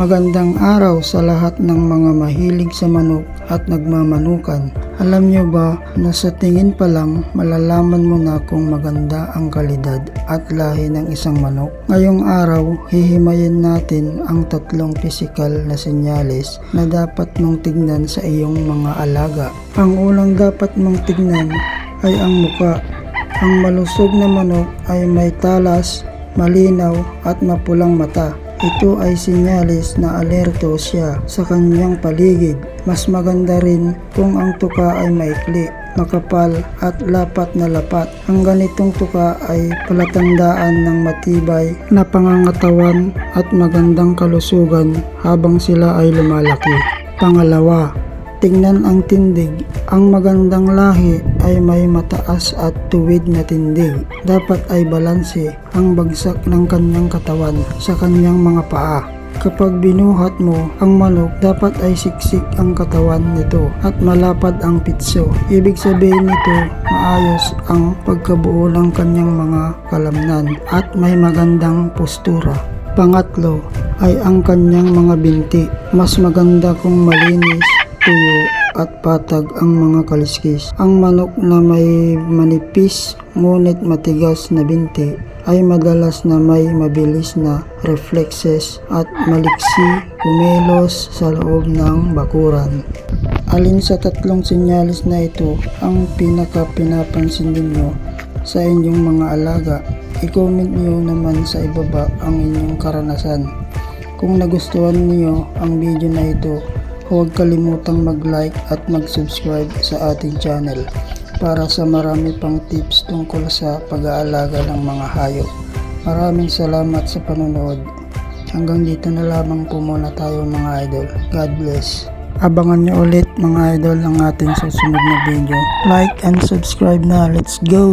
Magandang araw sa lahat ng mga mahilig sa manok at nagmamanukan. Alam nyo ba na sa tingin pa lang malalaman mo na kung maganda ang kalidad at lahi ng isang manok? Ngayong araw, hihimayin natin ang tatlong pisikal na senyales na dapat mong tignan sa iyong mga alaga. Ang unang dapat mong tignan ay ang muka. Ang malusog na manok ay may talas, malinaw at mapulang mata. Ito ay sinyalis na alerto siya sa kanyang paligid. Mas maganda rin kung ang tuka ay maikli, makapal at lapat na lapat. Ang ganitong tuka ay palatandaan ng matibay na pangangatawan at magandang kalusugan habang sila ay lumalaki. Pangalawa, tingnan ang tindig. Ang magandang lahi ay may mataas at tuwid na tindig. Dapat ay balanse ang bagsak ng kanyang katawan sa kanyang mga paa. Kapag binuhat mo ang manok, dapat ay siksik ang katawan nito at malapad ang pitso. Ibig sabihin nito, maayos ang pagkabuo ng kanyang mga kalamnan at may magandang postura. Pangatlo ay ang kanyang mga binti. Mas maganda kung malinis, tuyo at patag ang mga kaliskis. Ang manok na may manipis ngunit matigas na binti ay madalas na may mabilis na reflexes at maliksi kumilos sa loob ng bakuran. Alin sa tatlong senyalis na ito ang pinaka-pinapansin ninyo sa inyong mga alaga? I-comment nyo naman sa ibaba ang inyong karanasan. Kung nagustuhan niyo ang video na ito, huwag kalimutang mag-like at mag-subscribe sa ating channel para sa marami pang tips tungkol sa pag-aalaga ng mga hayop. Maraming salamat sa panonood. Hanggang dito na lamang po muna tayo mga idol. God bless. Abangan nyo ulit mga idol ang ating susunod na video. Like and subscribe na. Let's go!